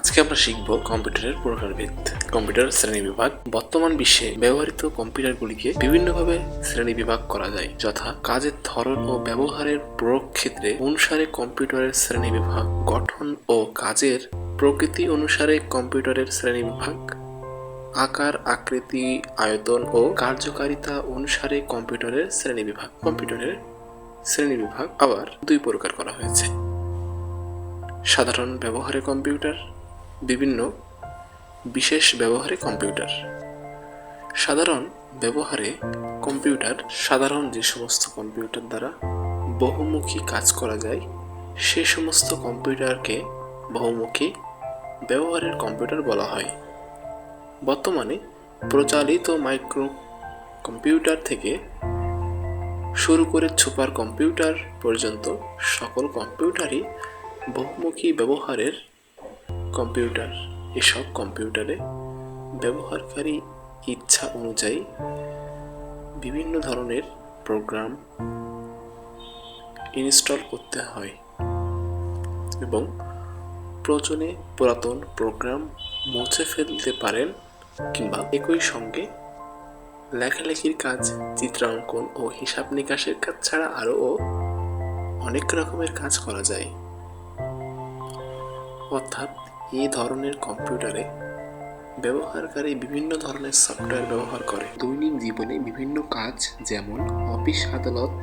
আজকে আমরা শিখব কম্পিউটারের প্রকারভেদ, কম্পিউটার শ্রেণীবিভাগ। বর্তমান বিশ্বে ব্যবহৃত কম্পিউটারগুলিকে বিভিন্নভাবে শ্রেণীবিভাগ করা যায়, যথা কাজের ধরন ও ব্যবহারের প্রয়োগ ক্ষেত্রে অনুসারে কম্পিউটারের শ্রেণীবিভাগ, গঠন ও কাজের প্রকৃতি অনুসারে কম্পিউটারের শ্রেণীবিভাগ, আকার, আকৃতি, আয়তন ও কার্যকারিতা অনুসারে কম্পিউটারের শ্রেণীবিভাগ। কম্পিউটারের শ্রেণীবিভাগ আবার দুই প্রকার করা হয়েছে: সাধারণ ব্যবহারে কম্পিউটার, বিভিন্ন বিশেষ ব্যবহারে কম্পিউটার। সাধারণ ব্যবহারে কম্পিউটার সাধারণ যে সমস্ত কম্পিউটার দ্বারা বহুমুখী কাজ করা যায় সে সমস্ত কম্পিউটারকে বহুমুখী ব্যবহারের কম্পিউটার বলা হয়। বর্তমানে প্রচলিত মাইক্রো কম্পিউটার থেকে শুরু করে সুপার কম্পিউটার পর্যন্ত সকল কম্পিউটারই বহুমুখী ব্যবহারের কম্পিউটার। এসব কম্পিউটারে ব্যবহারকারী ইচ্ছা অনুযায়ী বিভিন্ন ধরনের প্রোগ্রাম ইনস্টল করতে হয় এবং প্রয়োজনে পুরাতন প্রোগ্রাম মুছে ফেলতে পারেন, কিংবা একই সঙ্গে লেখালেখির কাজ, চিত্রাঙ্কন ও হিসাব নিকাশের কাজ ছাড়া আরও অনেক রকমের কাজ করা যায়। অর্থাৎ এই ধরনের কম্পিউটারে ব্যবহারকারী বিভিন্ন ধরনের সফটওয়্যার ব্যবহার করে দৈনিক জীবনে বিভিন্ন কাজ, যেমন অফিস আদালত,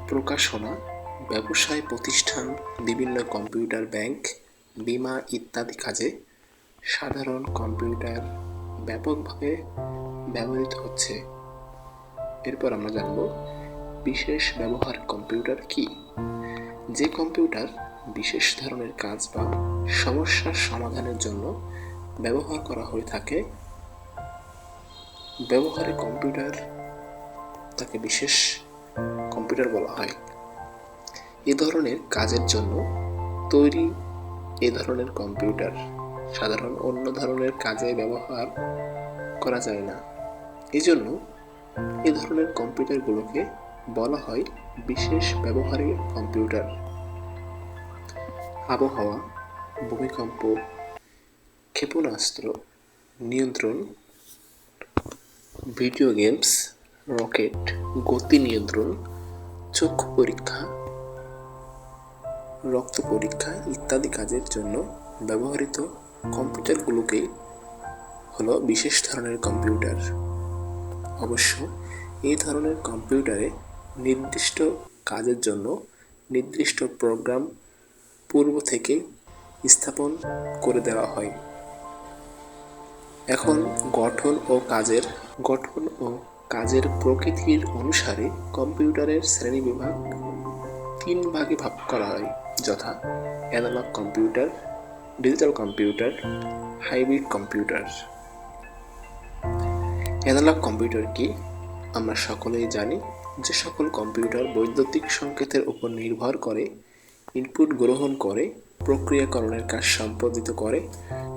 প্রকাশনা, ব্যবসায় প্রতিষ্ঠান, বিভিন্ন কম্পিউটার, ব্যাংক, বীমা ইত্যাদি কাজে সাধারণ কম্পিউটার ব্যাপকভাবে ব্যবহৃত হচ্ছে। এরপর আমরা জানব বিশেষ ব্যবহার কম্পিউটার কি। যে কম্পিউটার বিশেষ ধরনের কাজ বা সমস্যার সমাধানের জন্য ব্যবহার করা হয়ে থাকে, ব্যবহারে কম্পিউটার তাকে বিশেষ কম্পিউটার বলা হয়। এ ধরনের কাজের জন্য তৈরি এ ধরনের কম্পিউটার সাধারণ অন্য ধরনের কাজে ব্যবহার করা যায় না। এজন্য এ ধরনের কম্পিউটারগুলোকে বলা হয় বিশেষ ব্যবহারের কম্পিউটার। আবহাওয়া, ভূমিকম্প, ক্ষেপণাস্ত্র নিয়ন্ত্রণ, ভিডিও গেমস, রকেট গতি নিয়ন্ত্রণ, চক্ষু পরীক্ষা, রক্ত পরীক্ষা ইত্যাদি কাজের জন্য ব্যবহৃত কম্পিউটারগুলোকেই হলো বিশেষ ধরনের কম্পিউটার। অবশ্য এই ধরনের কম্পিউটারে নির্দিষ্ট কাজের জন্য নির্দিষ্ট প্রোগ্রাম পূর্ব থেকে স্থাপন করে দেওয়া হয়। এখন গঠন ও কাজের প্রকৃতির অনুসারে কম্পিউটারের শ্রেণীবিভাগ তিন ভাগে ভাগ করা হয়, যথা analogue computer, digital computer, hybrid computer. Analogue computer কি আমরা সকলেই জানি। যে সকল কম্পিউটার বৈদ্যুতিক সংকেতের উপর নির্ভর করে ইনপুট গ্রহণ করে প্রক্রিয়াকরণের কাজ সম্পাদিত করে,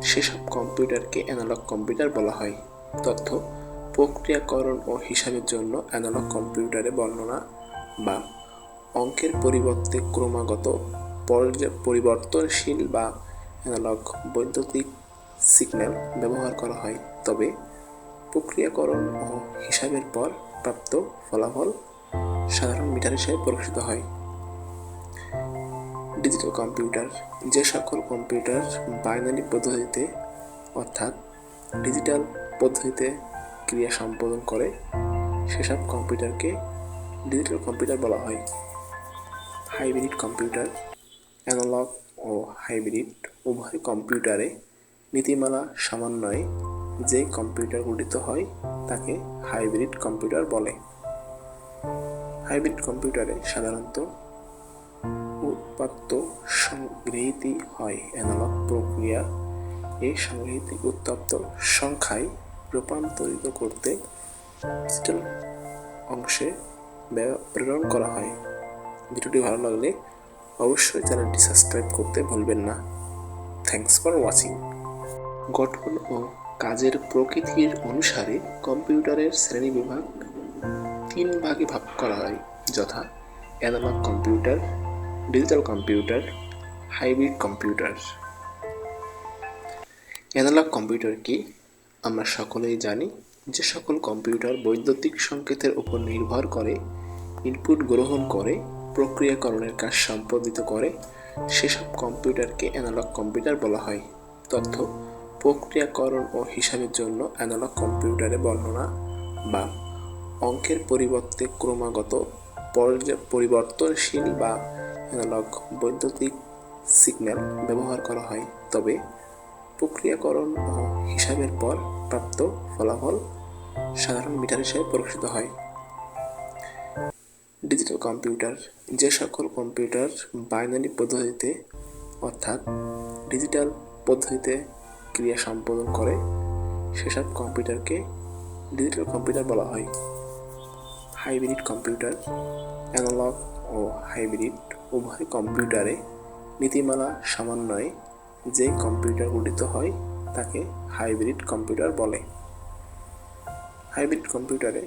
সেসব কম্পিউটারকে অ্যানালগ কম্পিউটার বলা হয়। তথ্য প্রক্রিয়াকরণ ও হিসাবের জন্য অ্যানালগ কম্পিউটারে বর্ণনা বা অঙ্কের পরিবর্তে ক্রমাগত পরিবর্তনশীল বা অ্যানালগ বৈদ্যুতিক সিগন্যাল ব্যবহার করা হয়, তবে প্রক্রিয়াকরণ ও হিসাবের পর প্রাপ্ত ফলাফল সাধারণ মিটার হিসেবে প্রকাশিত হয়। ডিজিটাল কম্পিউটার, যে সকল কম্পিউটার বাইনারি পদ্ধতিতে অর্থাৎ ডিজিটাল পদ্ধতিতে ক্রিয়া সম্পাদন করে সেসব কম্পিউটারকে ডিজিটাল কম্পিউটার বলা হয়। হাইব্রিড কম্পিউটার, অ্যানালগ ও হাইব্রিড উভয় কম্পিউটারে নীতিমালা সমন্বয়ে যে কম্পিউটার গঠিত হয় তাকে হাইব্রিড কম্পিউটার বলে। হাইব্রিড কম্পিউটারে সাধারণত উৎপাদ্য সংগৃহীত হয় অ্যানালগ প্রক্রিয়া এই সংগৃহীত উৎপাদ্য সংখ্যায় রূপান্তরিত করতে ডিজিটাল অংশে প্রেরণ করা হয়। ভিডিওটি ভালো লাগলে অবশ্যই চ্যানেলটি সাবস্ক্রাইব করতে ভুলবেন না। Thanks for watching. গঠন ও কাজের প্রকৃতির অনুসারে কম্পিউটারের শ্রেণীবিভাগ তিন ভাগে ভাগ করা হয়, যথা analogue computer, digital computer, hybrid computer. Analogue computer কি? আমরা সকলেই জানি যে সকল কম্পিউটার বৈদ্যুতিক সংকেতের উপর নির্ভর করে ইনপুট গ্রহণ করে প্রক্রিয়াকরণের কাজ সম্পাদিত করে সেসব কম্পিউটারকে অ্যানালগ কম্পিউটার বলা হয়। তথ্য প্রক্রিয়াকরণ ও হিসাবের জন্য অ্যানালগ কম্পিউটারে বর্ণনা বা অঙ্কের পরিবর্তে ক্রমাগত পরিবর্তনশীল বা অ্যানালগ বৈদ্যুতিক সিগন্যাল ব্যবহার করা হয়, তবে প্রক্রিয়াকরণ ও হিসাবের পর প্রাপ্ত ফলাফল সাধারণ মিটার হিসেবে প্রকাশিত হয়। ডিজিটাল কম্পিউটার যে সকল কম্পিউটার বাইনারি পদ্ধতিতে অর্থাৎ ডিজিটাল পদ্ধতিতে ক্রিয়া সম্পাদন করে সেসব কম্পিউটারকে ডিজিটাল কম্পিউটার বলা হয়। হাইব্রিড কম্পিউটার অ্যানালগ ও হাইব্রিড উভয় কম্পিউটারে নীতিমালা সমন্বয়ে যে কম্পিউটার গঠিত হয় তাকে হাইব্রিড কম্পিউটার বলে। হাইব্রিড কম্পিউটারে